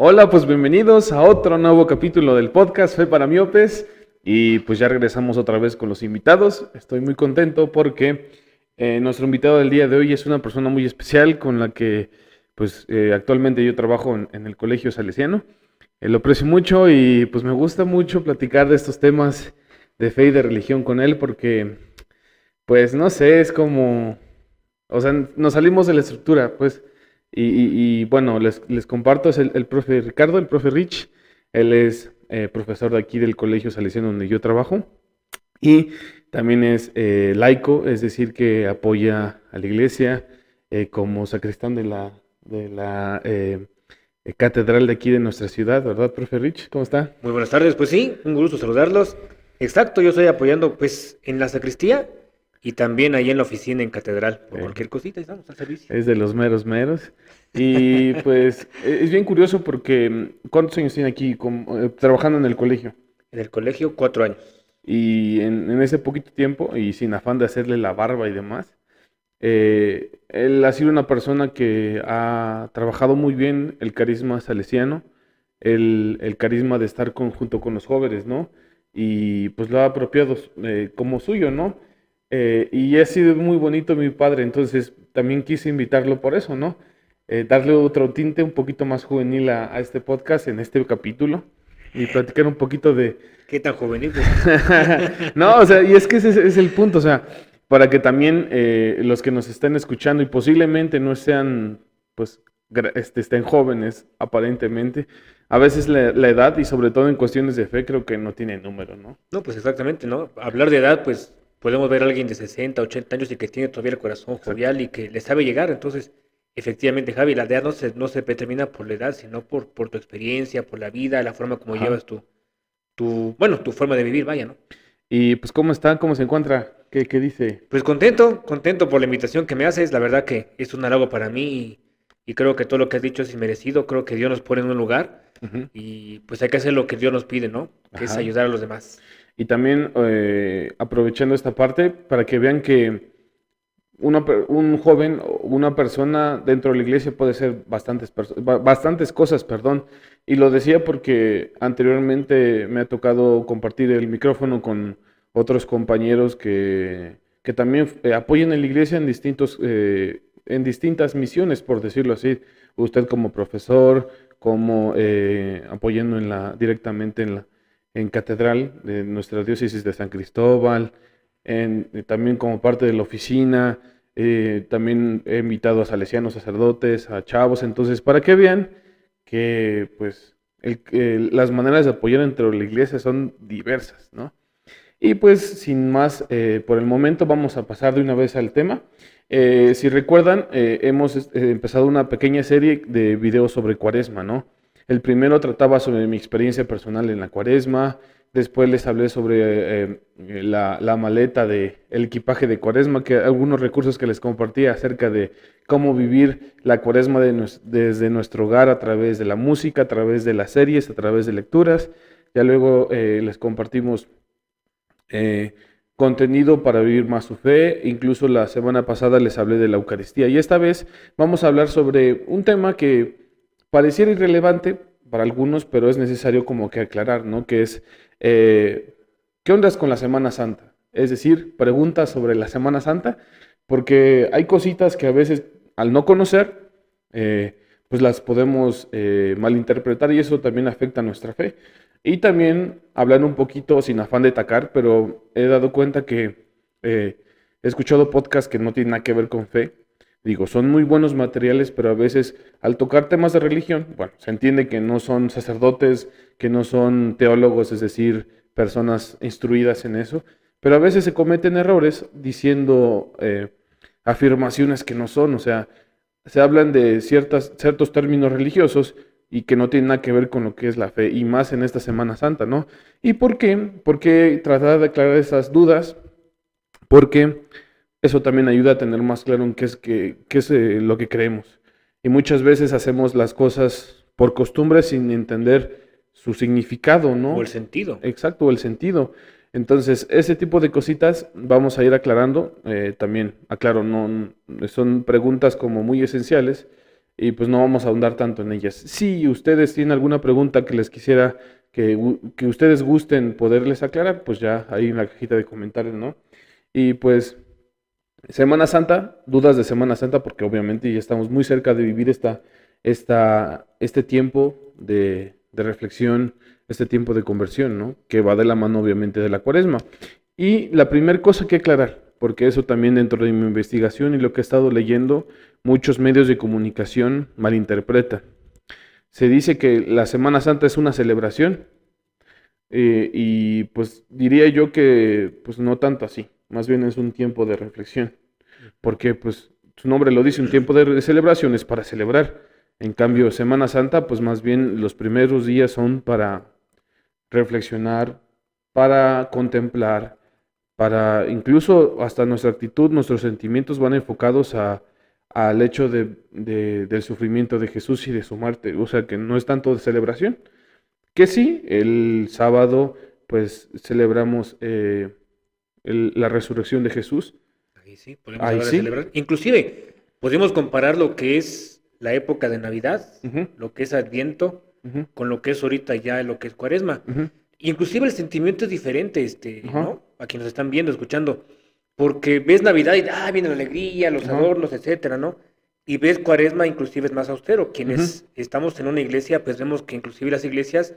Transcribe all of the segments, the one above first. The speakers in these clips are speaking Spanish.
Hola, pues bienvenidos a otro nuevo capítulo del podcast Fe para Miopes y pues ya regresamos otra vez con los invitados. Estoy muy contento porque nuestro invitado del día de hoy es una persona muy especial con la que pues actualmente yo trabajo en el Colegio Salesiano. Lo aprecio mucho y pues me gusta mucho platicar de estos temas de fe y de religión con él porque pues no sé, es como, o sea, nos salimos de la estructura, pues, bueno, les comparto, es el profe Ricardo, el profe Rich, él es profesor de aquí del Colegio Salesiano donde yo trabajo, y también es laico, es decir, que apoya a la iglesia como sacristán de la catedral de aquí de nuestra ciudad, ¿verdad, profe Rich? ¿Cómo está? Muy buenas tardes, pues sí, un gusto saludarlos. Exacto, yo estoy apoyando pues en la sacristía y también ahí en la oficina en Catedral. Por Eh, cualquier cosita estamos al servicio. Es de los meros meros. Y pues es bien curioso porque ¿cuántos años tiene aquí trabajando en el colegio? En el colegio, 4 años. Y en ese poquito tiempo, y sin afán de hacerle la barba y demás, él ha sido una persona que ha trabajado muy bien el carisma salesiano, el carisma de estar junto con los jóvenes, ¿no? Y pues lo ha apropiado como suyo, ¿no? Y ha sido muy bonito mi padre, entonces también quise invitarlo por eso, ¿no? Darle otro tinte un poquito más juvenil a este podcast en este capítulo y platicar un poquito de... ¿Qué tan juvenil? Pues? No, o sea, y es que ese es el punto, o sea, para que también los que nos estén escuchando y posiblemente no sean, pues, estén jóvenes aparentemente, a veces la edad y sobre todo en cuestiones de fe creo que no tiene número, ¿no? No, pues exactamente, ¿no? Hablar de edad, pues podemos ver a alguien de 60, 80 años y que tiene todavía el corazón Exacto. jovial y que le sabe llegar. Entonces, efectivamente, Javi, la edad no se determina por la edad, sino por tu experiencia, por la vida, la forma como Ajá. llevas tu forma de vivir, vaya, ¿no? Y pues, ¿cómo está? ¿Cómo se encuentra? ¿Qué dice? Pues contento por la invitación que me haces. La verdad que es un halago para mí y creo que todo lo que has dicho es inmerecido. Creo que Dios nos pone en un lugar Ujú. y pues hay que hacer lo que Dios nos pide, ¿no? Que es Ajá. ayudar a los demás. Y también aprovechando esta parte para que vean que un joven o una persona dentro de la iglesia puede ser bastantes cosas, perdón. Y lo decía porque anteriormente me ha tocado compartir el micrófono con otros compañeros que también apoyan en la iglesia en distintas misiones, por decirlo así. Usted como profesor, como apoyando directamente en catedral de nuestra diócesis de San Cristóbal, también como parte de la oficina. También he invitado a salesianos, sacerdotes, a chavos, entonces para que vean que pues las maneras de apoyar dentro de la iglesia son diversas, ¿no? Y pues sin más, por el momento vamos a pasar de una vez al tema. Si recuerdan, hemos empezado una pequeña serie de videos sobre Cuaresma, ¿no? El primero trataba sobre mi experiencia personal en la Cuaresma, después les hablé sobre la maleta el equipaje de Cuaresma, que algunos recursos que les compartí acerca de cómo vivir la Cuaresma desde nuestro hogar a través de la música, a través de las series, a través de lecturas. Ya luego les compartimos eh, contenido para vivir más su fe. Incluso la semana pasada les hablé de la Eucaristía. Y esta vez vamos a hablar sobre un tema que pareciera irrelevante para algunos, pero es necesario como que aclarar, ¿no? Que es, ¿qué ondas con la Semana Santa? Es decir, preguntas sobre la Semana Santa, porque hay cositas que a veces al no conocer, pues las podemos malinterpretar y eso también afecta a nuestra fe. Y también hablar un poquito, sin afán de atacar, pero he dado cuenta que he escuchado podcasts que no tienen nada que ver con fe. Digo, son muy buenos materiales, pero a veces al tocar temas de religión, bueno, se entiende que no son sacerdotes, que no son teólogos, es decir, personas instruidas en eso, pero a veces se cometen errores diciendo afirmaciones que no son, o sea, se hablan de ciertos términos religiosos y que no tienen nada que ver con lo que es la fe, y más en esta Semana Santa, ¿no? ¿Y por qué? Porque tratar de aclarar esas dudas, porque eso también ayuda a tener más claro en qué es lo que creemos. Y muchas veces hacemos las cosas por costumbre sin entender su significado, O el ¿no? sentido. Exacto, el sentido. Entonces, ese tipo de cositas vamos a ir aclarando. También, aclaro, no, son preguntas como muy esenciales y pues no vamos a ahondar tanto en ellas. Si ustedes tienen alguna pregunta que les quisiera que ustedes gusten poderles aclarar, pues ya ahí en la cajita de comentarios, ¿no? Y pues Semana Santa, dudas de Semana Santa, porque obviamente ya estamos muy cerca de vivir este tiempo de reflexión, este tiempo de conversión, ¿no? Que va de la mano obviamente de la Cuaresma. Y la primera cosa que aclarar, porque eso también dentro de mi investigación y lo que he estado leyendo, muchos medios de comunicación malinterpretan. Se dice que la Semana Santa es una celebración y pues diría yo que pues no tanto así, más bien es un tiempo de reflexión, porque pues su nombre lo dice, un tiempo de celebración es para celebrar. En cambio, Semana Santa, pues más bien los primeros días son para reflexionar, para contemplar, para incluso hasta nuestra actitud, nuestros sentimientos van enfocados al hecho del sufrimiento de Jesús y de su muerte. O sea que no es tanto de celebración, que sí, el sábado pues celebramos la resurrección de Jesús. Ahí sí, podemos Ahí hablar de sí. celebrar. Inclusive, podemos comparar lo que es la época de Navidad, Ujú, lo que es Adviento, ujú, con lo que es ahorita ya lo que es Cuaresma. ujú, Inclusive el sentimiento es diferente, ajá, ¿no? A quienes nos están viendo, escuchando. Porque ves Navidad y viene la alegría, los ajá, adornos, etcétera, ¿no? Y ves Cuaresma, inclusive es más austero. ujú, Quienes estamos en una iglesia, pues vemos que inclusive las iglesias,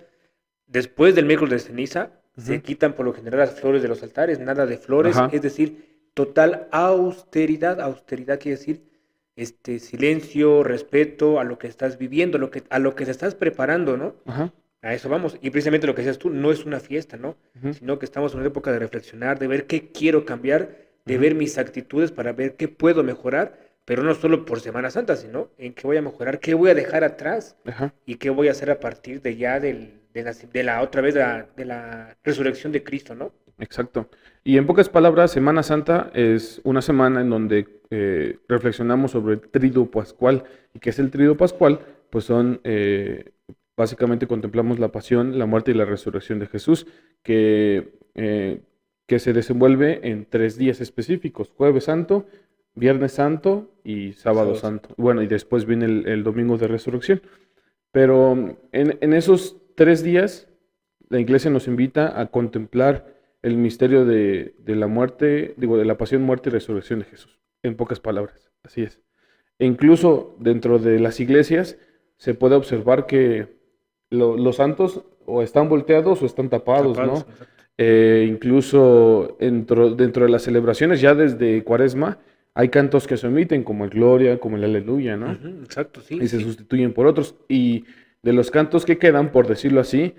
después del miércoles de ceniza, se ujú, quitan por lo general las flores de los altares, nada de flores, ajá, es decir, total austeridad. Austeridad quiere decir silencio, respeto a lo que estás viviendo, a lo que te estás preparando, ¿no? ajá, A eso vamos. Y precisamente lo que decías tú, no es una fiesta, ¿no? ujú, Sino que estamos en una época de reflexionar, de ver qué quiero cambiar, de ujú, ver mis actitudes para ver qué puedo mejorar, pero no solo por Semana Santa, sino en qué voy a mejorar, qué voy a dejar atrás ajá. y qué voy a hacer a partir de ya de la otra vez de la resurrección de Cristo, ¿no? Exacto. Y en pocas palabras, Semana Santa es una semana en donde reflexionamos sobre el Triduo Pascual. ¿Y qué es el Triduo Pascual? Pues básicamente contemplamos la pasión, la muerte y la resurrección de Jesús, que se desenvuelve en 3 días específicos: Jueves Santo, Viernes Santo y Sábado Sábado Santo. Santo. Bueno, y después viene el Domingo de Resurrección. Pero en esos 3 días, la iglesia nos invita a contemplar el misterio de la muerte, digo, de la pasión, muerte y resurrección de Jesús. En pocas palabras, así es. E incluso dentro de las iglesias se puede observar que los santos o están volteados o están tapados, Tapados, ¿no? exacto. Incluso dentro de las celebraciones, ya desde Cuaresma, hay cantos que se omiten, como el Gloria, como el Aleluya, ¿no? Ujú, exacto, sí, Y se sí. sustituyen por otros. Y de los cantos que quedan, por decirlo así,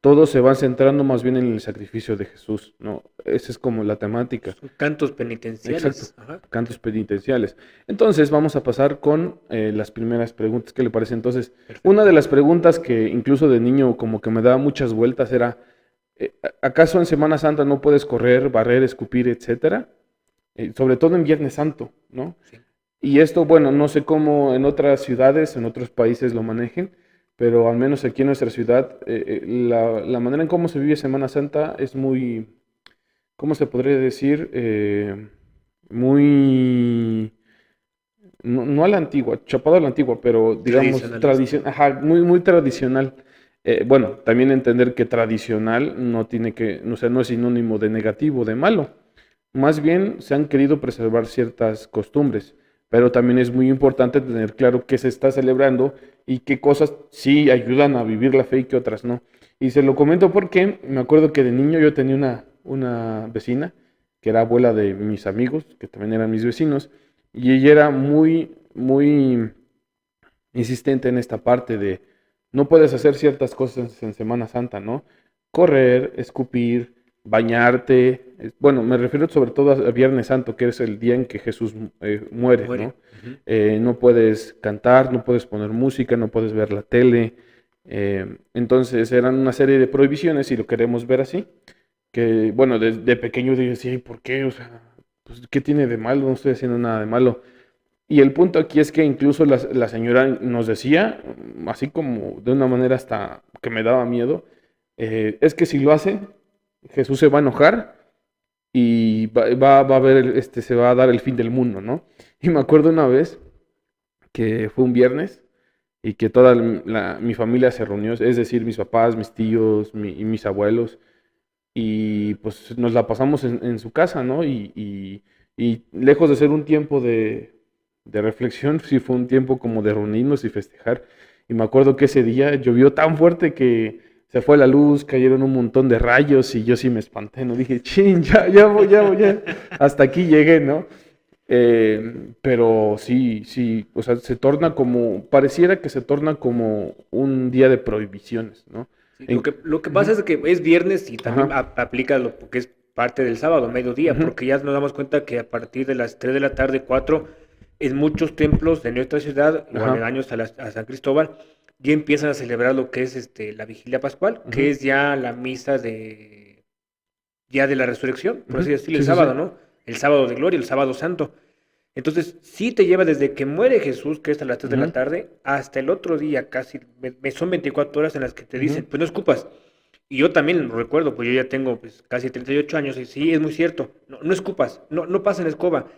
todos se van centrando más bien en el sacrificio de Jesús, ¿no? Esa es como la temática. Son cantos Exacto, penitenciales. Ajá. cantos penitenciales. Entonces vamos a pasar con las primeras preguntas. ¿Qué le parece? Entonces, una de Perfecto. las preguntas que incluso de niño como que me daba muchas vueltas era, ¿acaso en Semana Santa no puedes correr, barrer, escupir, etcétera? Sobre todo en Viernes Santo, ¿no? Sí. Y esto, bueno, no sé cómo en otras ciudades, en otros países lo manejen, pero al menos aquí en nuestra ciudad, la manera en cómo se vive Semana Santa es muy, ¿cómo se podría decir? Muy, no a la antigua, chapado a la antigua, pero digamos Tradicionalista. ajá, muy, muy tradicional. Bueno, también entender que tradicional no tiene que, o sea, no es sinónimo de negativo, de malo. Más bien se han querido preservar ciertas costumbres, pero también es muy importante tener claro qué se está celebrando y qué cosas sí ayudan a vivir la fe y qué otras no. Y se lo comento porque me acuerdo que de niño yo tenía una vecina que era abuela de mis amigos, que también eran mis vecinos, y ella era muy, muy insistente en esta parte de no puedes hacer ciertas cosas en Semana Santa, ¿no? Correr, escupir, bañarte. Bueno, me refiero sobre todo a Viernes Santo, que es el día en que Jesús muere, Muere. ¿no? Ujú. No puedes cantar, no puedes poner música, no puedes ver la tele. Entonces eran una serie de prohibiciones, si lo queremos ver así, que bueno, de pequeño yo decía, ¿y por qué? O sea, pues, ¿qué tiene de malo? No estoy haciendo nada de malo. Y el punto aquí es que incluso la señora nos decía, así como de una manera hasta que me daba miedo, es que si lo hace, Jesús se va a enojar y va a ver, se va a dar el fin del mundo, ¿no? Y me acuerdo una vez que fue un viernes y que toda mi familia se reunió, es decir, mis papás, mis tíos y mis abuelos, y pues nos la pasamos en su casa, ¿no? Y lejos de ser un tiempo de reflexión, sí fue un tiempo como de reunirnos y festejar. Y me acuerdo que ese día llovió tan fuerte que se fue la luz, cayeron un montón de rayos y yo sí me espanté, ¿no? Dije, chin, ya, hasta aquí llegué, ¿no? Pero sí, sí, o sea, pareciera que se torna como un día de prohibiciones, ¿no? Sí, En- lo que pasa Ujú, es que es viernes y también ajá, aplica lo que es parte del sábado, mediodía, ujú, porque ya nos damos cuenta que a partir de las 3 de la tarde, 4 en muchos templos de nuestra ciudad o ajá, aledaños a San Cristóbal, ya empiezan a celebrar lo que es la vigilia pascual, que ujú, es ya la misa ya de la resurrección, por así ujú, decirlo, el sí, sí, sí. sábado, ¿no? El sábado de gloria, el sábado santo. Entonces, sí te lleva desde que muere Jesús, que es a las 3 de la Ujú, tarde, hasta el otro día, casi, son 24 horas en las que te ujú, dicen, pues no escupas. Y yo también lo recuerdo, pues yo ya tengo pues, casi 38 años y sí, es muy cierto, no escupas, no pasen escoba.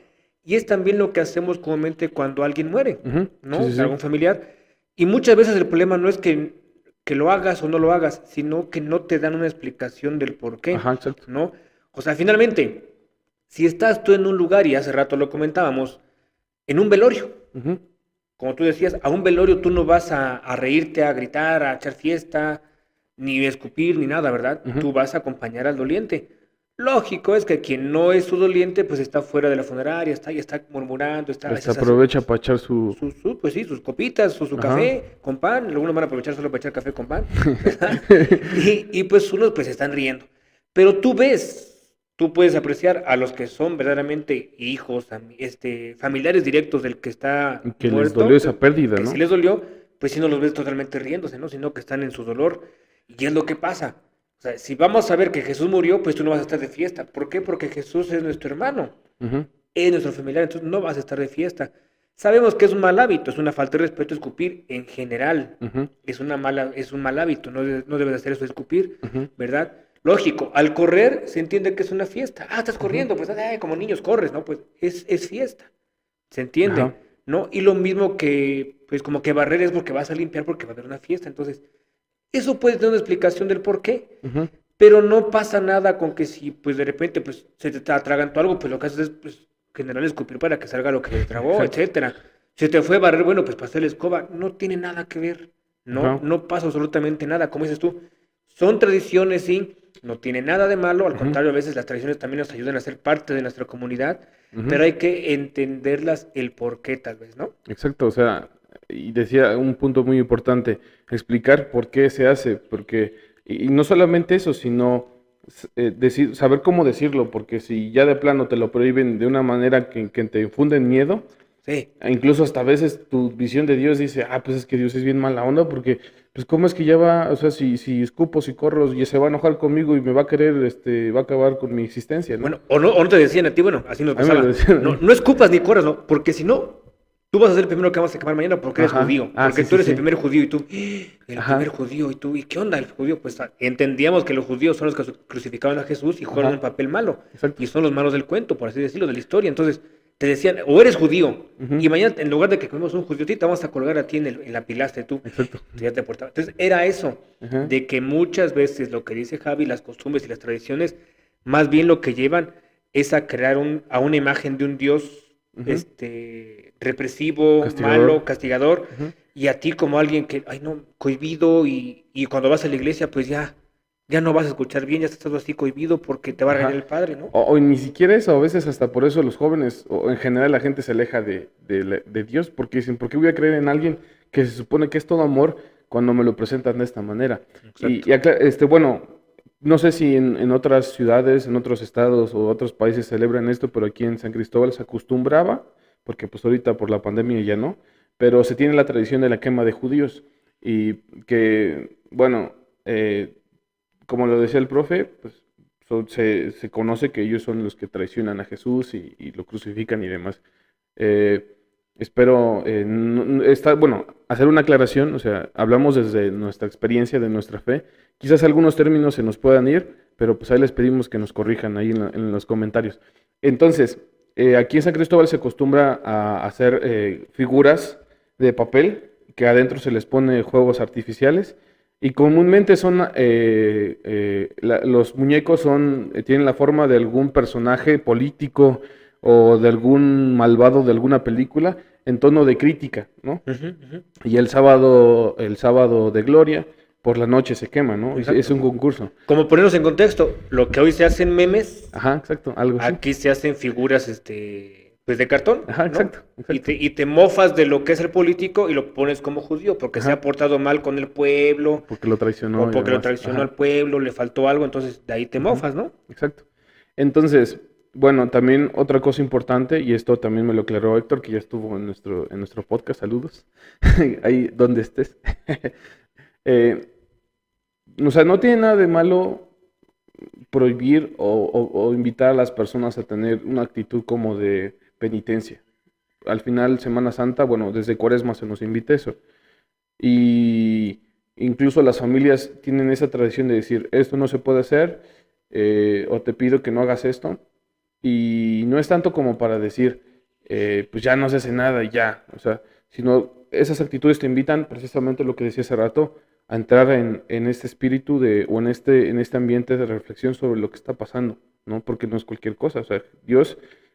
Y es también lo que hacemos comúnmente cuando alguien muere, ujú, sí, ¿no? sí, De sí. algún familiar. Y muchas veces el problema no es que lo hagas o no lo hagas, sino que no te dan una explicación del por Ajá, qué, exacto. ¿no? O sea, finalmente, si estás tú en un lugar, y hace rato lo comentábamos, en un velorio, Ujú, como tú decías, a un velorio tú no vas a reírte, a gritar, a echar fiesta, ni a escupir, ni nada, ¿verdad? ujú. Tú vas a acompañar al doliente. Lógico es que quien no es su doliente, pues está fuera de la funeraria, está y está murmurando, está a Hasta veces hace aprovecha para echar su... pues sí, sus copitas, su Ajá. café con pan. Algunos van a aprovechar solo para echar café con pan, ¿verdad? Y pues unos pues están riendo. Pero tú puedes apreciar a los que son verdaderamente hijos, familiares directos del que está Que les dolió muerto, esa pérdida, que si ¿no? les dolió, pues sí no los ves totalmente riéndose, ¿no? Sino que están en su dolor. Y es lo que pasa. O sea, si vamos a ver que Jesús murió, pues tú no vas a estar de fiesta. ¿Por qué? Porque Jesús es nuestro hermano, Ujú, es nuestro familiar, entonces no vas a estar de fiesta. Sabemos que es un mal hábito, es una falta de respeto escupir en general. ujú, Es un mal hábito, no debes hacer eso de escupir, ujú, ¿verdad? Lógico, al correr se entiende que es una fiesta. Ah, estás ujú. corriendo, pues ay, como niños corres, ¿no? Pues es fiesta, se Ajá. entiende, ¿no? Y lo mismo que, pues como que barrer es porque vas a limpiar porque va a haber una fiesta. Entonces, eso puede tener una explicación del por qué, Ujú. pero no pasa nada con que si pues de repente pues se te atragantó algo, pues lo que haces es pues generar escupir para que salga lo que se tragó, Exacto. etcétera. Se te fue a barrer, bueno, pues pasar la escoba, no tiene nada que ver, no, Ajá. no pasa absolutamente nada, como dices tú, son tradiciones, sí, no tiene nada de malo, al Ujú, contrario, a veces las tradiciones también nos ayudan a ser parte de nuestra comunidad, ujú. pero hay que entenderlas el por qué tal vez, ¿no? Exacto, o sea, y decía un punto muy importante, explicar por qué se hace, porque, y no solamente eso, sino decir, saber cómo decirlo, porque si ya de plano te lo prohíben de una manera que te infunden miedo, Sí, e incluso hasta a veces tu visión de Dios dice, ah, pues es que Dios es bien mala onda, porque, pues, ¿cómo es que ya va, o sea, si escupo, si corro, y se va a enojar conmigo y me va a querer, va a acabar con mi existencia, ¿no? bueno, o no te decían a ti, bueno, así nos A mí me lo pasaba. decían a No, mí. no escupas ni corras, ¿no? Porque si no, tú vas a ser el primero que vamos a quemar mañana porque eres Ajá, judío. ah, Porque sí, tú sí, eres el sí, primer judío y tú, el primer ajá, judío y tú, ¿y qué onda el judío? Pues entendíamos que los judíos son los que crucificaban a Jesús y jugaron un ajá, papel malo. exacto. Y son los malos del cuento, por así decirlo, de la historia. Entonces, te decían, o eres judío. Ujú, Y mañana, en lugar de que comemos un judío, te vamos a colgar a ti en la pilastra y tú, exacto. tú ya te portabas. Entonces, era eso, Ajá, de que muchas veces lo que dice Javi, las costumbres y las tradiciones, más bien lo que llevan es a crear a una imagen de un Dios ujú. represivo, Castigador. malo, castigador, Ujú. y a ti como alguien que, ay no, cohibido, y cuando vas a la iglesia, pues ya no vas a escuchar bien, ya estás todo así cohibido porque te va a regañar Ajá. el padre, ¿no? O ni siquiera eso, a veces hasta por eso los jóvenes, o en general la gente se aleja de Dios, porque dicen, ¿por qué voy a creer en alguien que se supone que es todo amor cuando me lo presentan de esta manera? Exacto. Bueno, no sé si en otras ciudades, en otros estados o otros países celebran esto, pero aquí en San Cristóbal se acostumbraba, porque pues ahorita por la pandemia ya no, pero se tiene la tradición de la quema de judíos y que, bueno, como lo decía el profe, pues se conoce que ellos son los que traicionan a Jesús y lo crucifican y demás. Eh, espero, bueno, hacer una aclaración, o sea, hablamos desde nuestra experiencia, de nuestra fe. Quizás algunos términos se nos puedan ir, pero pues ahí les pedimos que nos corrijan ahí en los comentarios. Entonces, aquí en San Cristóbal se acostumbra a hacer figuras de papel que adentro se les pone juegos artificiales. Y comúnmente los muñecos tienen la forma de algún personaje político o de algún malvado de alguna película en tono de crítica, ¿no? Ujú, ujú. Y el sábado de gloria, por la noche se quema, ¿no? Es Exacto. un concurso. Como ponernos en contexto, lo que hoy se hacen memes, Ajá, exacto, algo así. aquí se hacen figuras, pues de cartón, Ajá, ¿no? exacto, Y exacto. te mofas de lo que es el político y lo pones como judío, porque se Ajá, ha portado mal con el pueblo, porque lo traicionó o y porque lo demás. traicionó Ajá. al pueblo, le faltó algo, entonces de ahí te Ujú, mofas, ¿no? exacto. Entonces, bueno, también otra cosa importante, y esto también me lo aclaró Héctor, que ya estuvo en nuestro podcast, saludos, ahí donde estés. Eh, o sea, no tiene nada de malo prohibir o invitar a las personas a tener una actitud como de penitencia. Al final, Semana Santa, bueno, desde Cuaresma se nos invita eso. Y incluso las familias tienen esa tradición de decir, esto no se puede hacer, o te pido que no hagas esto. Y no es tanto como para decir, pues ya no se hace nada y ya, o sea, sino esas actitudes te invitan precisamente lo que decía hace rato, a entrar en este espíritu o en este ambiente de reflexión sobre lo que está pasando, ¿no? Porque no es cualquier cosa, o sea,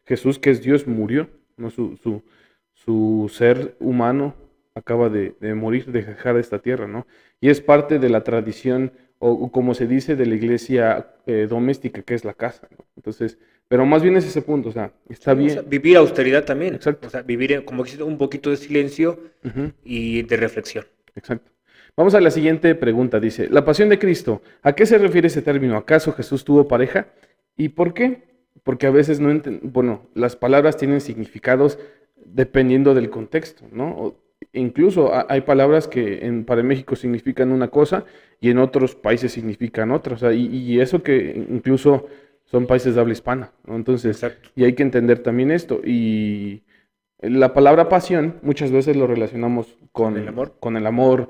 Jesús que es Dios murió, ¿no? Su ser humano acaba de morir, de dejar esta tierra, ¿no? Y es parte de la tradición, o como se dice, de la iglesia doméstica, que es la casa, ¿no? Entonces, pero más bien es ese punto, o sea, está Sí, o sea, bien, vivir austeridad también, exacto, o sea, vivir, como que un poquito de silencio ujú, y de reflexión. exacto. Vamos a la siguiente pregunta, dice, la pasión de Cristo, ¿a qué se refiere ese término? ¿Acaso Jesús tuvo pareja? ¿Y por qué? Porque a veces no bueno, las palabras tienen significados dependiendo del contexto, ¿no? Incluso hay palabras que para México significan una cosa y en otros países significan otra, o sea, y eso que incluso son países de habla hispana, ¿no? Entonces, Exacto. y hay que entender también esto. Y la palabra pasión muchas veces lo relacionamos Con el amor. con el amor,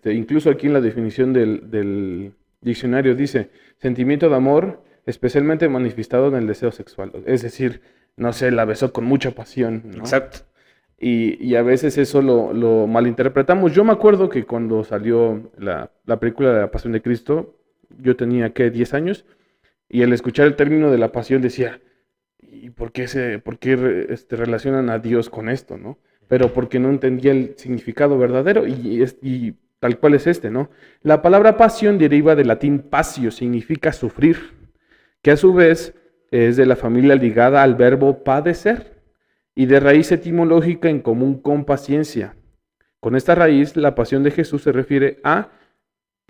incluso aquí en la definición del diccionario dice sentimiento de amor especialmente manifestado en el deseo sexual. Es decir, no sé, la besó con mucha pasión, ¿no? Exacto. Y a veces eso lo malinterpretamos. Yo me acuerdo que cuando salió la película de la Pasión de Cristo, yo tenía, ¿qué? 10 años, y al escuchar el término de la pasión decía, ¿y relacionan a Dios con esto, no? Pero porque no entendía el significado verdadero y tal cual es este, ¿no? La palabra pasión deriva del latín passio, significa sufrir, que a su vez es de la familia ligada al verbo padecer y de raíz etimológica en común con paciencia. Con esta raíz, la pasión de Jesús se refiere a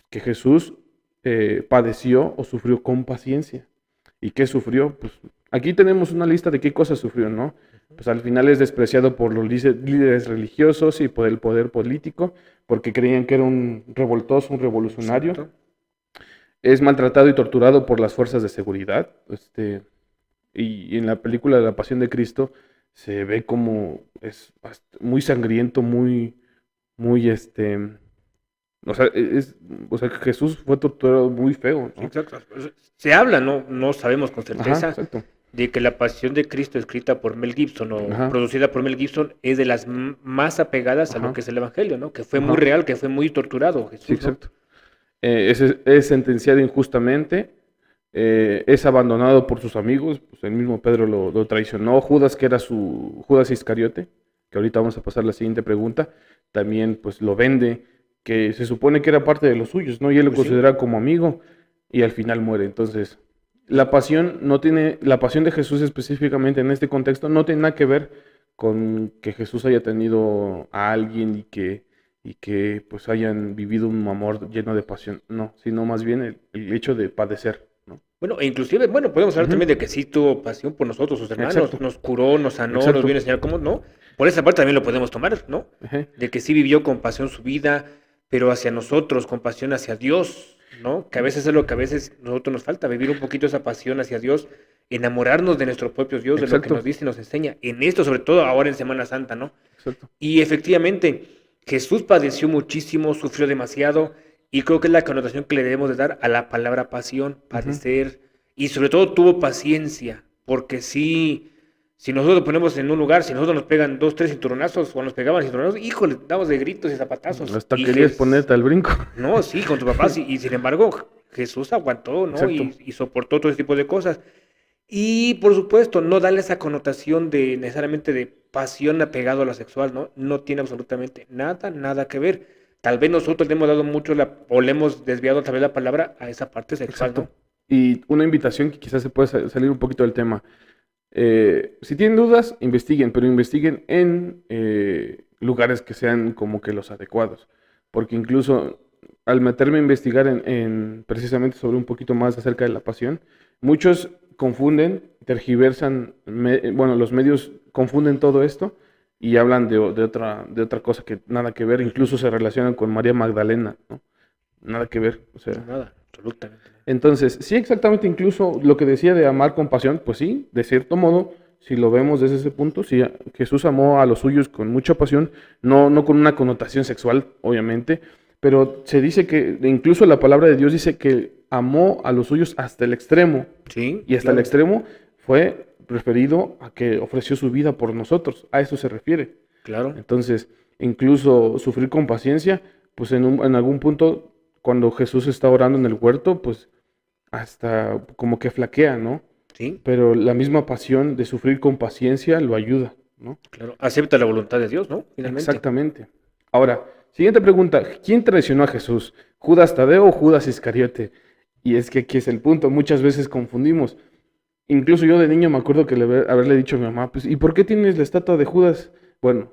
que Jesús padeció o sufrió con paciencia. ¿Y qué sufrió? Pues aquí tenemos una lista de qué cosas sufrió, ¿no? Pues al final es despreciado por los líderes religiosos y por el poder político, porque creían que era un revoltoso, un revolucionario. Exacto. Es maltratado y torturado por las fuerzas de seguridad. Y en la película de la Pasión de Cristo se ve como es muy sangriento, muy, o sea, Jesús fue torturado muy feo, ¿no? Exacto. Se habla, no sabemos con Ajá, certeza, exacto. de que la Pasión de Cristo escrita por Mel Gibson o Ajá, producida por Mel Gibson es de las más apegadas a lo ajá, que es el Evangelio, ¿no? Que fue muy ajá. real, que fue muy torturado Sí, Jesús, ¿no? exacto. Es sentenciado injustamente, es abandonado por sus amigos, pues el mismo Pedro lo traicionó, Judas, que era Judas Iscariote, que ahorita vamos a pasar a la siguiente pregunta, también pues lo vende, que se supone que era parte de los suyos, ¿no? Y él lo Pues sí. considera como amigo y al final muere. Entonces, la pasión de Jesús específicamente en este contexto no tiene nada que ver con que Jesús haya tenido a alguien y que pues hayan vivido un amor lleno de pasión, no, sino más bien el hecho de padecer, ¿no? Bueno, e inclusive, bueno, podemos hablar Ujú, también de que sí tuvo pasión por nosotros, sus hermanos, exacto, nos curó, nos sanó, nos exacto. vino a enseñar cómo, ¿no? Por esa parte también lo podemos tomar, ¿no? Ejé, De que sí vivió con pasión su vida, pero hacia nosotros, con pasión hacia Dios, ¿no? Que a veces es lo que a veces nosotros nos falta, vivir un poquito esa pasión hacia Dios, enamorarnos de nuestro propio Dios, de lo que nos exacto, dice y nos enseña, en esto, sobre todo ahora en Semana Santa, ¿no? exacto. Y efectivamente, Jesús padeció muchísimo, sufrió demasiado, y creo que es la connotación que le debemos de dar a la palabra pasión, Ujú, padecer, y sobre todo tuvo paciencia, porque sí, Si nosotros nos ponemos en un lugar, si nosotros nos pegan 2, 3 cinturonazos o nos pegaban cinturonazos, híjole, damos de gritos y zapatazos. Hasta Y querías ponerte al brinco. no, sí, con tus papás. Y sin embargo, Jesús aguantó, ¿no? Exacto. Y soportó todo ese tipo de cosas. Y por supuesto, no darle esa connotación de necesariamente de pasión apegado a lo sexual, ¿no? No tiene absolutamente nada, nada que ver. Tal vez nosotros le hemos dado mucho o le hemos desviado tal vez la palabra a esa parte sexual, Exacto. ¿no? Y una invitación que quizás se puede salir un poquito del tema. Si tienen dudas, investiguen, pero investiguen en lugares que sean como que los adecuados. Porque incluso al meterme a investigar precisamente sobre un poquito más acerca de la pasión, muchos confunden, tergiversan, bueno, los medios confunden todo esto y hablan de otra cosa que nada que ver, incluso se relacionan con María Magdalena, ¿no? Nada que ver, o sea. Nada, absolutamente nada. Entonces, sí, exactamente, incluso lo que decía de amar con pasión, pues sí, de cierto modo, si lo vemos desde ese punto, sí, Jesús amó a los suyos con mucha pasión, no con una connotación sexual, obviamente, pero se dice que, incluso la palabra de Dios dice que amó a los suyos hasta el extremo, Sí, y hasta el claro, extremo fue referido a que ofreció su vida por nosotros, a eso se refiere. claro. Entonces, incluso sufrir con paciencia, pues en algún punto, cuando Jesús está orando en el huerto, pues hasta como que flaquea, ¿no? Sí, Pero la misma pasión de sufrir con paciencia lo ayuda, ¿no? claro. Acepta la voluntad de Dios, ¿no? Finalmente. Exactamente. Ahora, siguiente pregunta, ¿quién traicionó a Jesús? ¿Judas Tadeo o Judas Iscariote? Y es que aquí es el punto, muchas veces confundimos. Incluso yo de niño me acuerdo que haberle dicho a mi mamá, pues, ¿y por qué tienes la estatua de Judas? Bueno,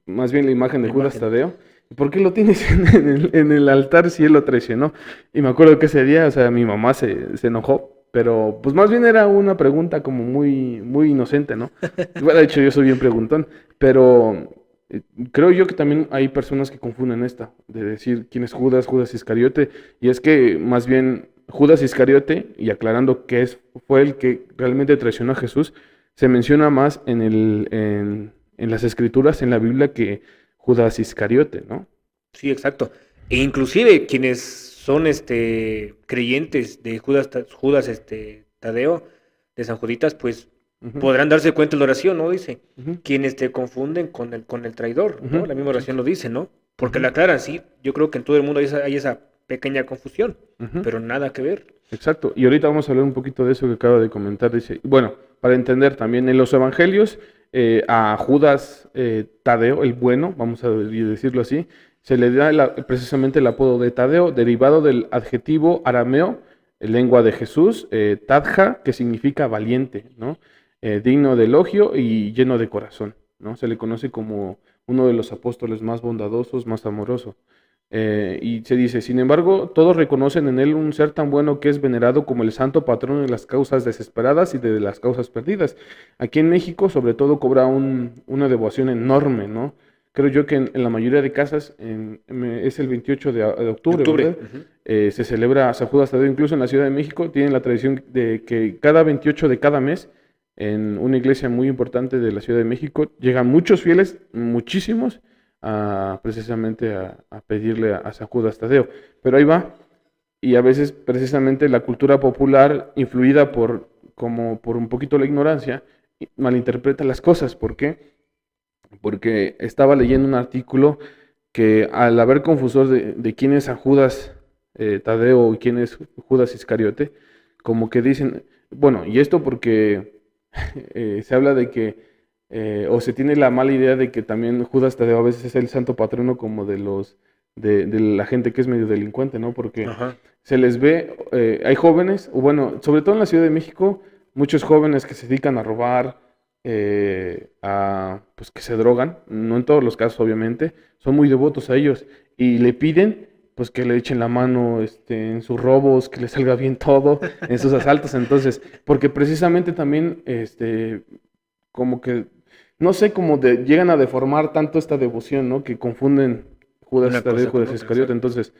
más bien la imagen de La Judas imagen. Tadeo. ¿Y por qué lo tienes en el altar si él lo traicionó? Y me acuerdo que ese día, o sea, mi mamá se enojó, pero pues más bien era una pregunta como muy, muy inocente, ¿no? Bueno, de hecho, yo soy bien preguntón, pero creo yo que también hay personas que confunden esta, de decir quién es Judas, Judas Iscariote, y es que más bien Judas Iscariote, y aclarando que fue el que realmente traicionó a Jesús, se menciona más en las escrituras, en la Biblia, que Judas Iscariote, ¿no? Sí, exacto. E inclusive quienes son creyentes de Judas Tadeo, de San Juditas, pues Ujú, podrán darse cuenta de la oración, ¿no? Dice, ujú, quienes te confunden con el traidor, ¿no? ujú, La misma oración exacto, lo dice, ¿no? Porque ujú, la aclaran, sí, yo creo que en todo el mundo hay esa pequeña confusión, ujú. pero nada que ver. Exacto, y ahorita vamos a hablar un poquito de eso que acaba de comentar. Dice, bueno, para entender también en los evangelios, a Judas Tadeo, el bueno, vamos a decirlo así, se le da precisamente el apodo de Tadeo, derivado del adjetivo arameo, lengua de Jesús, Tadja, que significa valiente, ¿no? Digno de elogio y lleno de corazón, ¿no? Se le conoce como uno de los apóstoles más bondadosos, más amorosos. Y se dice, sin embargo, todos reconocen en él un ser tan bueno que es venerado como el santo patrón de las causas desesperadas y de las causas perdidas. Aquí en México, sobre todo, cobra una devoción enorme, ¿no? Creo yo que en la mayoría de casas es el 28 de De octubre, octubre. ¿verdad? Se celebra San Judas Tadeo, incluso en la Ciudad de México tienen la tradición de que cada 28 de cada mes, en una iglesia muy importante de la Ciudad de México, llegan muchos fieles, muchísimos, precisamente a pedirle a San Judas Tadeo. Pero ahí va, y a veces precisamente la cultura popular, influida como por un poquito la ignorancia, malinterpreta las cosas. ¿Por qué? Porque estaba leyendo un artículo que al haber confusor de quién es San Judas Tadeo y quién es Judas Iscariote, como que dicen, bueno, y esto porque se habla de que, o se tiene la mala idea de que también Judas Tadeo a veces es el santo patrono como de la gente que es medio delincuente, ¿no? Porque Ajá. se les ve, hay jóvenes, o bueno, sobre todo en la Ciudad de México, muchos jóvenes que se dedican a robar, pues que se drogan, no en todos los casos obviamente, son muy devotos a ellos y le piden pues que le echen la mano en sus robos, que le salga bien todo, en sus asaltos, entonces, porque precisamente también como que, no sé, llegan a deformar tanto esta devoción, ¿no? Que confunden Judas Una Tadeo y cosa con Judas otra, Iscariote, exacto. entonces,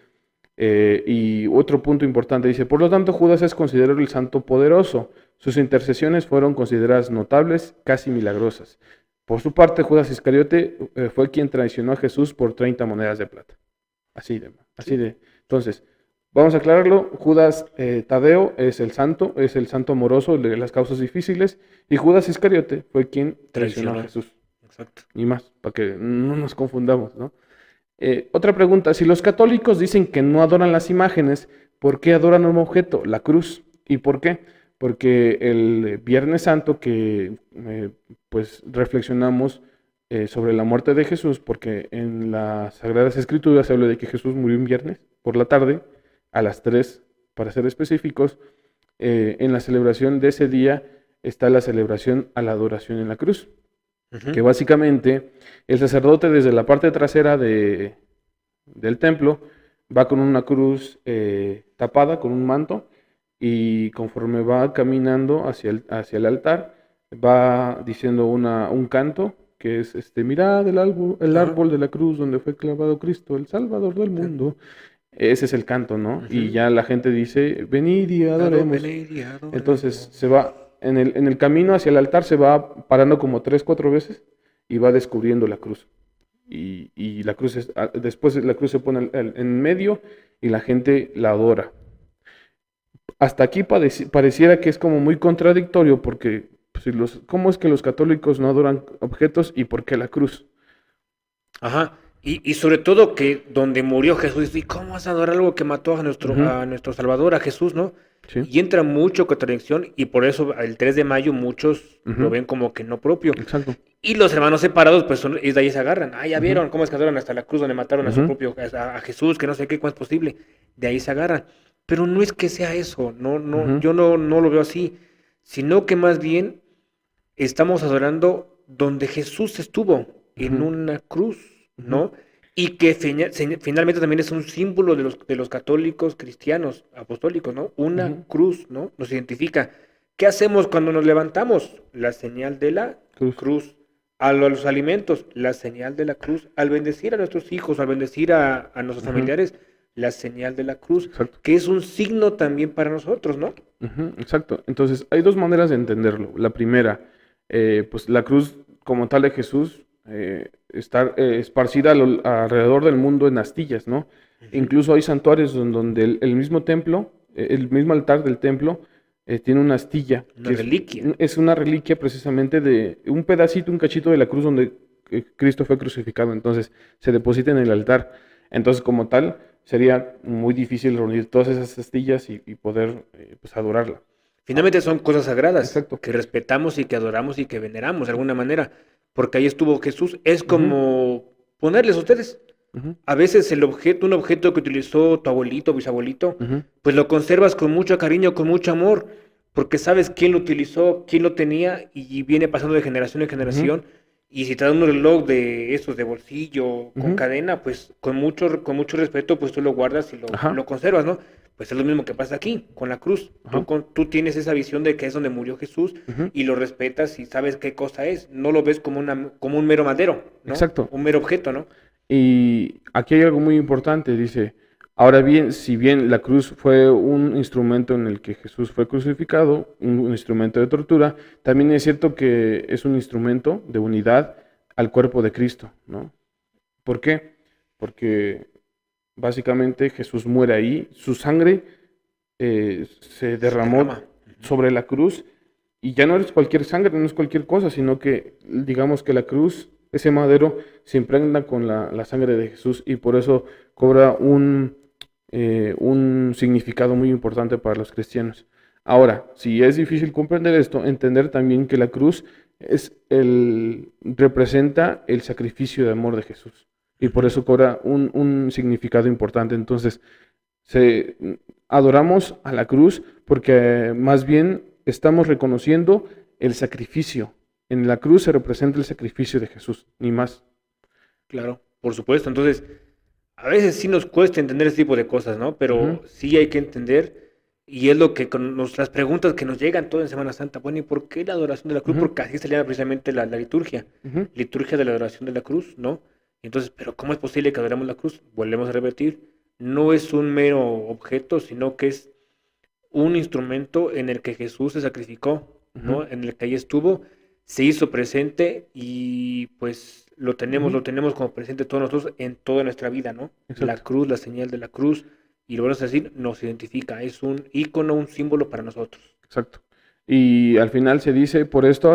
y otro punto importante dice, por lo tanto, Judas es considerado el santo poderoso. Sus intercesiones fueron consideradas notables, casi milagrosas. Por su parte, Judas Iscariote fue quien traicionó a Jesús por 30 monedas de plata. Así de. Sí. Entonces, Vamos a aclararlo, Judas Tadeo es el santo amoroso de las causas difíciles, y Judas Iscariote fue quien traicionó a Traicionó. Jesús. Exacto. Ni más, para que no nos confundamos, ¿no? Otra pregunta, si los católicos dicen que no adoran las imágenes, ¿por qué adoran un objeto, la cruz? ¿Y por qué? Porque el Viernes Santo que pues reflexionamos sobre la muerte de Jesús, porque en las Sagradas Escrituras se habla de que Jesús murió un viernes por la tarde, a las 3, para ser específicos. En la celebración de ese día está la celebración a la adoración en la cruz, que Ujú. básicamente el sacerdote desde la parte trasera del templo va con una cruz tapada, con un manto, y conforme va caminando hacia el altar, va diciendo un canto que es mirad el Ajá. árbol de la cruz donde fue clavado Cristo, el Salvador del mundo. Ese es el canto, ¿no? Y Ujú. ya la gente dice, venid y adoremos. Venid y Entonces adoremos. se va, en el camino hacia el altar se va parando como 3, 4 veces y va descubriendo la cruz. Y la cruz después la cruz se pone en medio y la gente la adora. Hasta aquí pareciera que es como muy contradictorio porque pues, ¿cómo es que los católicos no adoran objetos y por qué la cruz? Ajá. Y sobre todo que donde murió Jesús, ¿y cómo vas a adorar algo que mató Ujú, a nuestro Salvador, a Jesús, ¿no? sí, Y entra mucho contradicción y por eso el 3 de mayo muchos lo ujú, ven como que no propio. exacto. Y los hermanos separados, pues y de ahí se agarran. Ah, ya Ujú, vieron cómo es que adoran hasta la cruz donde mataron a su ujú, propio, a Jesús, que no sé qué, cómo es posible. De ahí se agarran. Pero no es que sea eso, ujú, yo no lo veo así, sino que más bien estamos adorando donde Jesús estuvo, en ujú, una cruz, ujú, ¿no? Y que finalmente también es un símbolo de los católicos cristianos apostólicos, ¿no? Una ujú. cruz, ¿no? Nos identifica. ¿Qué hacemos cuando nos levantamos? La señal de la Cruz. cruz. A los alimentos, la señal de la cruz. Al bendecir a nuestros hijos, al bendecir a nuestros Ujú, familiares, la señal de la cruz, exacto. que es un signo también para nosotros, ¿no? Ujú, exacto. Entonces, hay dos maneras de entenderlo. La primera, pues la cruz como tal de Jesús está esparcida alrededor del mundo en astillas, ¿no? Ujú. Incluso hay santuarios donde el mismo templo, el mismo altar del templo, tiene una astilla, Una reliquia. es una reliquia precisamente de un pedacito, un cachito de la cruz donde Cristo fue crucificado. Entonces, se deposita en el altar. Entonces, como tal, sería muy difícil reunir todas esas astillas y poder pues adorarla. Ah, Finalmente son cosas sagradas exacto. que respetamos y que adoramos y que veneramos de alguna manera, porque ahí estuvo Jesús. Es Ujú, como ponerles a ustedes. ujú, A veces un objeto que utilizó tu abuelito o bisabuelito, ujú, pues lo conservas con mucho cariño, con mucho amor, porque sabes quién lo utilizó, quién lo tenía y viene pasando de generación en ujú, generación. Y si te dan un reloj de estos de bolsillo con ujú. cadena, pues con mucho respeto, pues tú lo guardas y Ajá, lo conservas, ¿no? Pues es lo mismo que pasa aquí con la cruz. ajá, Tú tienes esa visión de que es donde murió Jesús ujú. y lo respetas y sabes qué cosa es. No lo ves como, como un mero madero, ¿no? Exacto. Un mero objeto, ¿no? Y aquí hay algo muy importante, dice, ahora bien, si bien la cruz fue un instrumento en el que Jesús fue crucificado, un instrumento de tortura, también es cierto que es un instrumento de unidad al cuerpo de Cristo, ¿no? ¿Por qué? Porque básicamente Jesús muere ahí, su sangre se Se derrama. derramó sobre la cruz y ya no es cualquier sangre, no es cualquier cosa, sino que digamos que la cruz, ese madero, se impregna con la sangre de Jesús y por eso cobra un significado muy importante para los cristianos. Ahora, si es difícil comprender esto, entender también que la cruz representa el sacrificio de amor de Jesús y por Ujú. eso cobra un significado importante. Entonces, se, adoramos a la cruz porque más bien estamos reconociendo el sacrificio. En la cruz se representa el sacrificio de Jesús, ni más. Claro, por supuesto. Entonces, a veces sí nos cuesta entender ese tipo de cosas, ¿no? Ujú, Pero sí hay que entender, y es lo que con las preguntas que nos llegan todo en Semana Santa, bueno, ¿y por qué la adoración de la cruz? ujú, Porque así se llama precisamente la liturgia, ujú, liturgia de la adoración de la cruz, ¿no? Entonces, ¿pero cómo es posible que adoremos la cruz? Volvemos a repetir, no es un mero objeto, sino que es un instrumento en el que Jesús se sacrificó, ujú, ¿no? En el que ahí estuvo, se hizo presente y pues ujú, lo tenemos como presente todos nosotros en toda nuestra vida, ¿no? La exacto. cruz, la señal de la cruz, y lo vamos a decir, nos identifica, es un ícono, un símbolo para nosotros. Exacto. Y al final se dice, por esto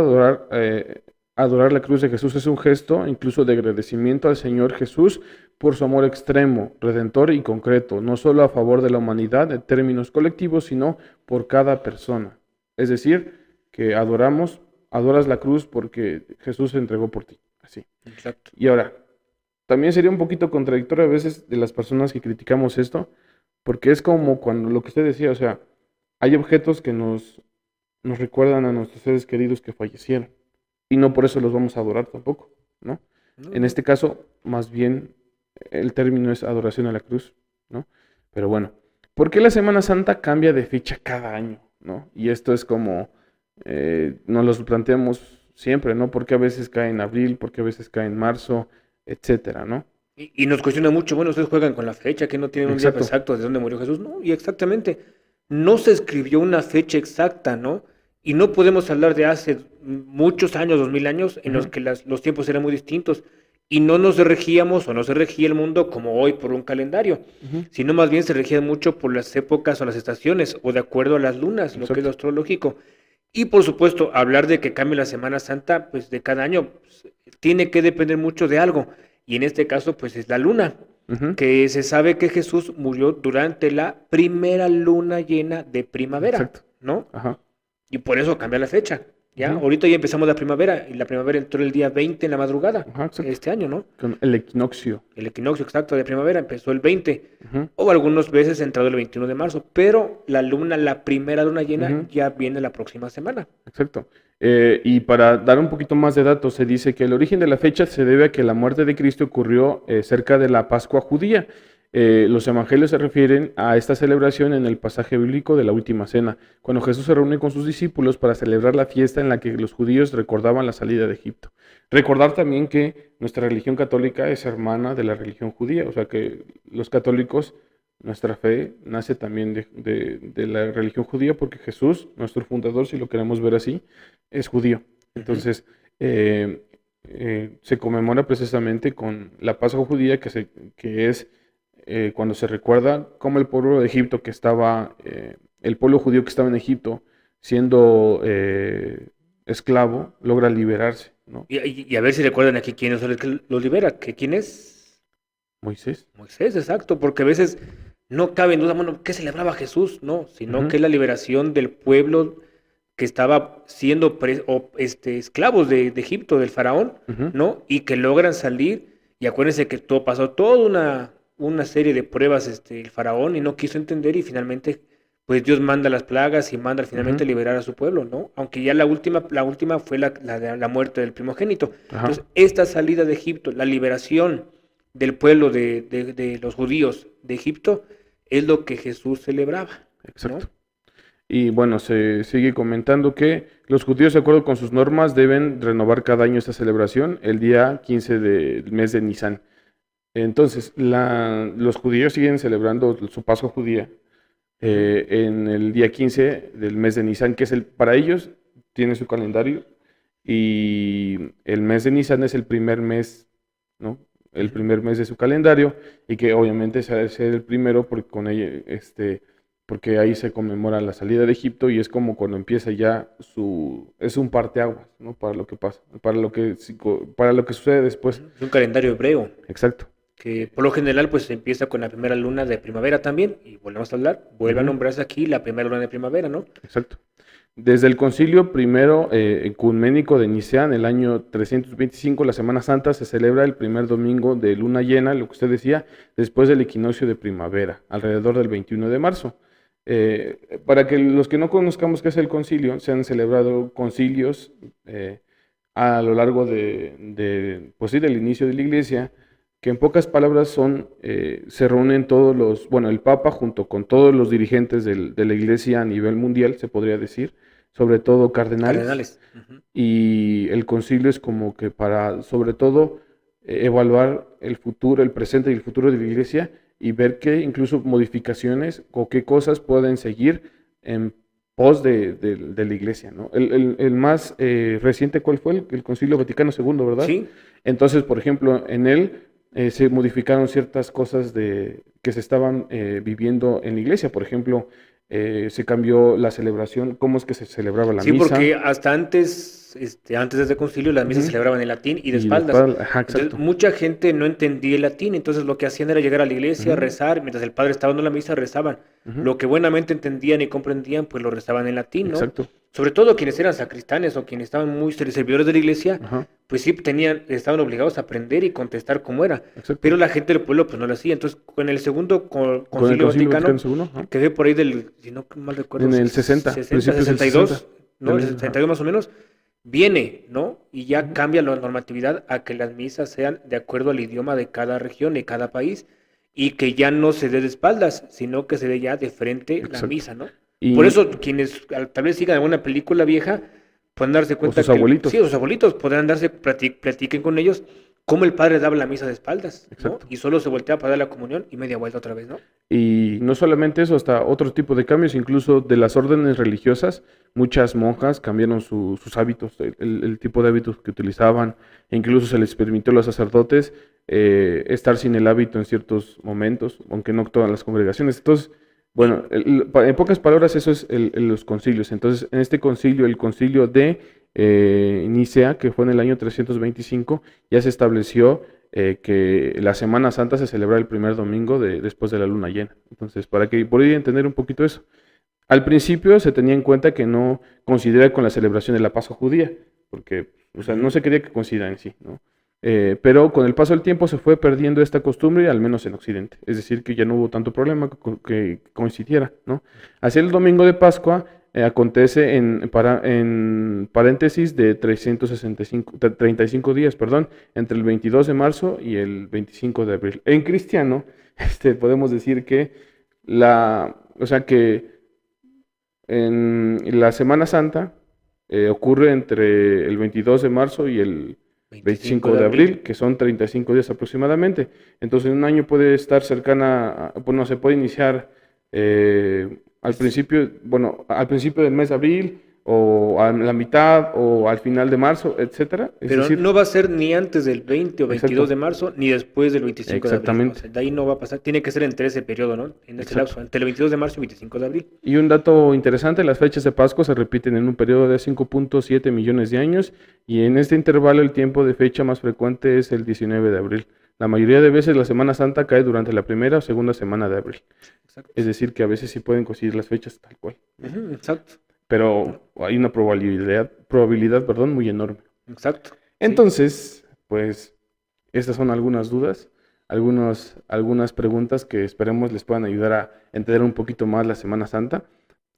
adorar la cruz de Jesús es un gesto incluso de agradecimiento al Señor Jesús por su amor extremo, redentor y concreto, no solo a favor de la humanidad en términos colectivos, sino por cada persona. Es decir, que adoras la cruz porque Jesús se entregó por ti. Así. Exacto. Y ahora, también sería un poquito contradictorio a veces de las personas que criticamos esto, porque es como cuando lo que usted decía, o sea, hay objetos que nos recuerdan a nuestros seres queridos que fallecieron, y no por eso los vamos a adorar tampoco, ¿no? No, En no. este caso, más bien, el término es adoración a la cruz, ¿no? Pero bueno, ¿por qué la Semana Santa cambia de fecha cada año, ¿no? Y esto es como, nos lo planteamos siempre, ¿no? Porque a veces cae en abril, porque a veces cae en marzo, etcétera, ¿no? Y nos cuestiona mucho, bueno, ustedes juegan con la fecha, que no tienen un día Exacto. exacto de dónde murió Jesús. No, y exactamente, no se escribió una fecha exacta, ¿no? Y no podemos hablar de hace muchos años, 2000 años, en los Ujú, que los tiempos eran muy distintos y no nos regíamos o no se regía el mundo como hoy por un calendario, ujú, sino más bien se regía mucho por las épocas o las estaciones o de acuerdo a las lunas, lo que es lo exacto. astrológico. Y por supuesto, hablar de que cambie la Semana Santa, pues de cada año, pues, tiene que depender mucho de algo. Y en este caso, pues es la luna, Ujú, que se sabe que Jesús murió durante la primera luna llena de primavera, exacto. ¿no? Ajá. Y por eso cambia la fecha, ¿ya? Ujú, Ahorita ya empezamos la primavera, y la primavera entró el día 20 en la madrugada, ajá, exacto. este año, ¿no? Con el equinoccio. El equinoccio exacto de primavera empezó el 20, Ujú, o algunas veces entrado el 21 de marzo, pero la luna, la primera luna llena, ujú, ya viene la próxima semana. exacto. Y para dar un poquito más de datos, se dice que el origen de la fecha se debe a que la muerte de Cristo ocurrió cerca de la Pascua judía. Los evangelios se refieren a esta celebración en el pasaje bíblico de la Última Cena, cuando Jesús se reúne con sus discípulos para celebrar la fiesta en la que los judíos recordaban la salida de Egipto. Recordar también que nuestra religión católica es hermana de la religión judía, o sea que los católicos, nuestra fe nace también de la religión judía porque Jesús, nuestro fundador, si lo queremos ver así, es judío. Ujú. Entonces, se conmemora precisamente con la Pascua judía, que es cuando se recuerda cómo el pueblo de Egipto el pueblo judío que estaba en Egipto, siendo esclavo, logra liberarse, ¿no? Y a ver si recuerdan aquí quién es el que los libera, que quién es Moisés. Moisés, exacto, porque a veces no cabe en duda, bueno, ¿qué celebraba Jesús? No, sino Ujú, que es la liberación del pueblo que estaba siendo esclavos de Egipto, del faraón, ujú, ¿no? Y que logran salir, y acuérdense que todo pasó toda una serie de pruebas, el faraón, y no quiso entender, y finalmente, pues Dios manda las plagas y manda ujú, finalmente liberar a su pueblo, ¿no? Aunque ya la última fue la muerte del primogénito. ajá, Entonces, esta salida de Egipto, la liberación del pueblo de los judíos de Egipto, es lo que Jesús celebraba, ¿no? exacto. Y bueno, se sigue comentando que los judíos, de acuerdo con sus normas, deben renovar cada año esta celebración el día 15 del mes de Nisan. Entonces, los judíos siguen celebrando su Pascua judía Ujú. en el día 15 del mes de Nisan, que para ellos, tiene su calendario, y el mes de Nisan es el primer mes, ¿no? El Ujú. primer mes de su calendario, y que obviamente se ha de ser el primero porque ahí se conmemora la salida de Egipto y es como cuando empieza ya es un parteaguas, ¿no? Para lo que pasa, para lo que sucede después. Es un calendario hebreo Exacto. que por lo general pues empieza con la primera luna de primavera también, y volvemos a hablar, vuelve a Ujú, nombrarse aquí la primera luna de primavera, ¿no? exacto. Desde el concilio primero ecuménico de Nicea en el año 325, la Semana Santa se celebra el primer domingo de luna llena, lo que usted decía, después del equinoccio de primavera, alrededor del 21 de marzo. Para que los que no conozcamos qué es el concilio, se han celebrado concilios a lo largo pues sí, del inicio de la iglesia, que en pocas palabras se reúnen bueno, el Papa junto con todos los dirigentes de la iglesia a nivel mundial, se podría decir, sobre todo cardenales, Cardenales. Ujú. y el concilio es como que para, sobre todo, evaluar el futuro, el presente y el futuro de la iglesia y ver qué incluso modificaciones o qué cosas pueden seguir en pos de la iglesia, ¿no? El más reciente, ¿cuál fue? El Concilio Vaticano II, ¿verdad? Sí, Entonces, por ejemplo, en él se modificaron ciertas cosas que se estaban viviendo en la iglesia. Por ejemplo, se cambió la celebración, cómo es que se celebraba la Sí, misa. porque hasta antes, antes de este concilio, las misas se Ujú. celebraban en latín y de Y de espaldas. espalda, ajá, Entonces, exacto. mucha gente no entendía el latín, entonces lo que hacían era llegar a la iglesia, Ujú, rezar, mientras el padre estaba dando la misa, rezaban. ujú, Lo que buenamente entendían y comprendían, pues lo rezaban en latín, ¿no? exacto. Sobre todo quienes eran sacristanes o quienes estaban muy servidores de la iglesia, Ajá, pues sí estaban obligados a aprender y contestar como era. exacto. Pero la gente del pueblo, pues no lo hacía. Entonces, con el segundo Con el concilio Concilio Vaticano, Vaticano II, ajá. que fue por ahí del, si no mal recuerdo, En el 60, 60, principios del 60. 62, ¿no? El Ajá, 62 más o menos, viene, ¿no? Y ya ujú, cambia la normatividad a que las misas sean de acuerdo al idioma de cada región y cada país y que ya no se dé de espaldas, sino que se dé ya de frente la exacto. misa, ¿no? Por Y, eso quienes tal vez sigan alguna película vieja pueden darse o cuenta sus que, sí, abuelitos, los abuelitos podrán darse, platiquen con ellos cómo el padre daba la misa de espaldas, ¿no? exacto. Y solo se voltea para dar la comunión y media vuelta otra vez, ¿no? Y no solamente eso, hasta otro tipo de cambios, incluso de las órdenes religiosas, muchas monjas cambiaron sus hábitos, el tipo de hábitos que utilizaban, e incluso se les permitió a los sacerdotes estar sin el hábito en ciertos momentos, aunque no todas las congregaciones. Entonces, Y bueno, en pocas palabras, eso es los concilios. Entonces, en este concilio, el concilio de Nicea, que fue en el año 325, ya se estableció que la Semana Santa se celebra el primer domingo después de la luna llena. Entonces, para que por ahí entender un poquito eso. Al principio se tenía en cuenta que no coincidía con la celebración de la Pascua judía, porque, o sea, no ujú, se quería que coincida en sí, ¿no? Pero con el paso del tiempo se fue perdiendo esta costumbre, al menos en Occidente. Es decir, que ya no hubo tanto problema que coincidiera, ¿no? Así el domingo de Pascua acontece en paréntesis de 35 días, perdón, entre el 22 de marzo y el 25 de abril. En cristiano, podemos decir que o sea que en la Semana Santa ocurre entre el 22 de marzo y el 25 25 de de abril. abril, que son 35 días aproximadamente. Entonces, en un año puede estar cercana, bueno, se puede iniciar al Es- principio, bueno, al principio del mes de abril, o a la mitad, o al final de marzo, etcétera. Es Pero decir, no va a ser ni antes del 20 o 22 exacto, de marzo, ni después del 25 de abril. O exactamente. sea, de ahí no va a pasar. Tiene que ser entre ese periodo, ¿no? En ese Exacto. lapso, entre el 22 de marzo y 25 de abril. Y un dato interesante, las fechas de Pascua se repiten en un periodo de 5.7 millones de años y en este intervalo el tiempo de fecha más frecuente es el 19 de abril. La mayoría de veces la Semana Santa cae durante la primera o segunda semana de abril. Es Exacto. decir, que a veces sí pueden coincidir las fechas tal cual, ¿no? Ujú, exacto. Pero hay una probabilidad, perdón, muy enorme. Exacto. Sí. Entonces, pues estas son algunas dudas, algunas preguntas que esperemos les puedan ayudar a entender un poquito más la Semana Santa.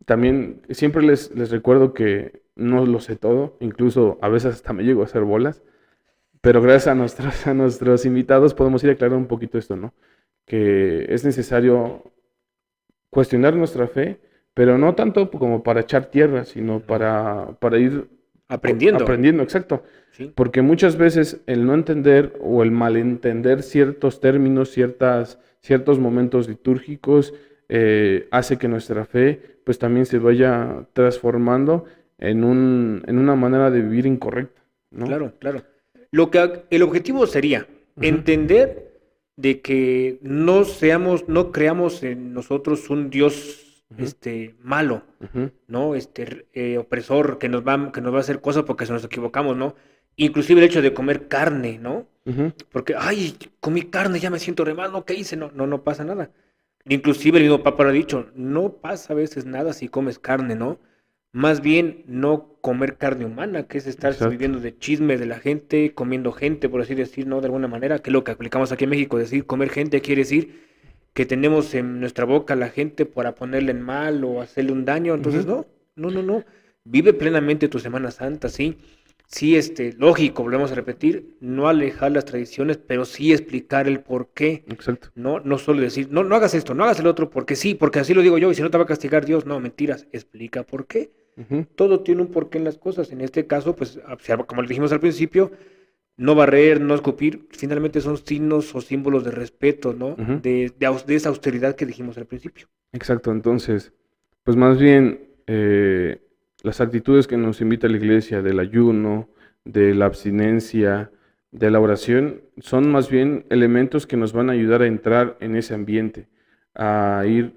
También siempre les recuerdo que no lo sé todo, incluso a veces hasta me llego a hacer bolas, pero gracias a nuestros invitados podemos ir aclarando un poquito esto, ¿no? Que es necesario cuestionar nuestra fe, pero no tanto como para echar tierra, sino No. para ir Aprendiendo. aprendiendo, exacto. Sí. Porque muchas veces el no entender o el malentender ciertos términos, ciertos momentos litúrgicos, hace que nuestra fe pues también se vaya transformando en una manera de vivir incorrecta, ¿no? Claro, claro. El objetivo sería Ujú, entender de que no creamos en nosotros un Dios ujú, malo, ujú, ¿no? Opresor, que nos va a hacer cosas porque se nos equivocamos, ¿no? Inclusive el hecho de comer carne, ¿no? ujú, Porque, ay, comí carne, ya me siento re mal, ¿no? ¿Qué hice? No, no, no pasa nada. Inclusive el mismo Papa lo ha dicho, no pasa a veces nada si comes carne, ¿no? Más bien no comer carne humana, que es estar exacto. viviendo de chisme de la gente, comiendo gente, por así decir, ¿no? De alguna manera, que es lo que aplicamos aquí en México, decir comer gente quiere decir que tenemos en nuestra boca a la gente para ponerle en mal o hacerle un daño. Entonces, Ujú, no, no, no, no. Vive plenamente tu Semana Santa, sí. Sí, lógico, volvemos a repetir, no alejar las tradiciones, pero sí explicar el por qué. exacto. No, no solo decir, no, no hagas esto, no hagas el otro, porque sí, porque así lo digo yo, y si no te va a castigar Dios, no, mentiras, explica por qué. Ujú, Todo tiene un porqué en las cosas. En este caso, pues, como le dijimos al principio, no barrer, no escupir, finalmente son signos o símbolos de respeto, ¿no? ujú. De esa austeridad que dijimos al principio. Exacto, entonces, pues más bien las actitudes que nos invita la iglesia del ayuno, de la abstinencia, de la oración son más bien elementos que nos van a ayudar a entrar en ese ambiente, a ir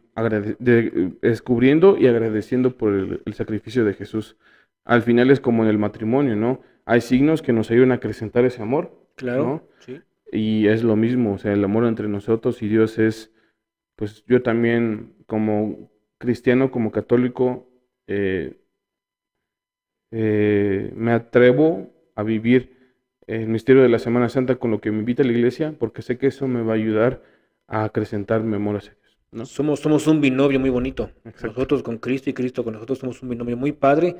descubriendo y agradeciendo por el sacrificio de Jesús. Al final es como en el matrimonio, ¿no? Hay signos que nos ayudan a acrecentar ese amor, Claro, ¿no? sí. Y es lo mismo, o sea, el amor entre nosotros y Dios es, pues yo también como cristiano, como católico, eh, me atrevo a vivir el misterio de la Semana Santa con lo que me invita la iglesia, porque sé que eso me va a ayudar a acrecentar mi amor hacia Dios, ¿no? Somos un binomio muy bonito. Exacto, Nosotros con Cristo y Cristo con nosotros somos un binomio muy padre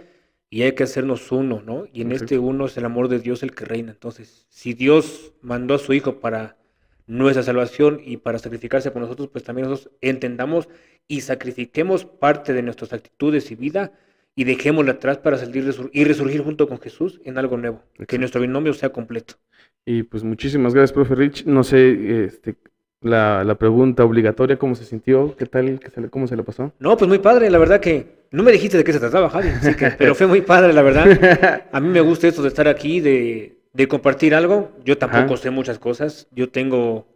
y hay que hacernos uno, ¿no? Y en este exacto. uno es el amor de Dios el que reina. Entonces, si Dios mandó a su Hijo para nuestra salvación y para sacrificarse por nosotros, pues también nosotros entendamos y sacrifiquemos parte de nuestras actitudes y vida y dejémosla atrás para salir y resurgir junto con Jesús en algo nuevo. Que nuestro Exacto. binomio sea completo. Y pues muchísimas gracias, profe Rich. No sé, la pregunta obligatoria, ¿cómo se sintió? ¿Qué tal? ¿Cómo se le pasó? No, pues muy padre, la verdad que no me dijiste de qué se trataba, Javi, así que, pero fue muy padre, la verdad. A mí me gusta esto de estar aquí, de compartir algo. Yo tampoco Ajá, sé muchas cosas. Yo tengo,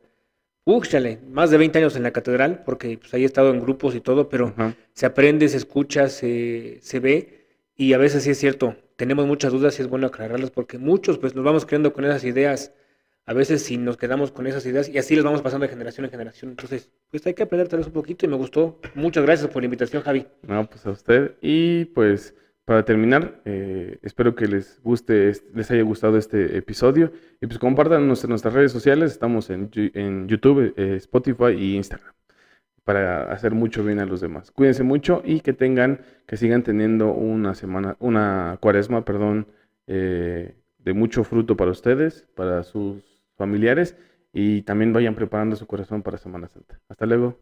chale, más de 20 años en la catedral, porque pues, ahí he estado en grupos y todo, pero ajá. se aprende, se escucha, se ve, y a veces sí es cierto, tenemos muchas dudas y es bueno aclararlas, porque muchos pues nos vamos creando con esas ideas, a veces si nos quedamos con esas ideas, y así las vamos pasando de generación en generación. Entonces, pues hay que aprender tal vez un poquito y me gustó. Muchas gracias por la invitación, Javi. No, pues a usted. Y pues para terminar, espero que les guste, les haya gustado este episodio. Y pues compartan nuestras redes sociales. Estamos en YouTube, Spotify y Instagram para hacer mucho bien a los demás. Cuídense mucho y que sigan teniendo una cuaresma, perdón, de mucho fruto para ustedes, para sus familiares y también vayan preparando su corazón para Semana Santa. Hasta luego.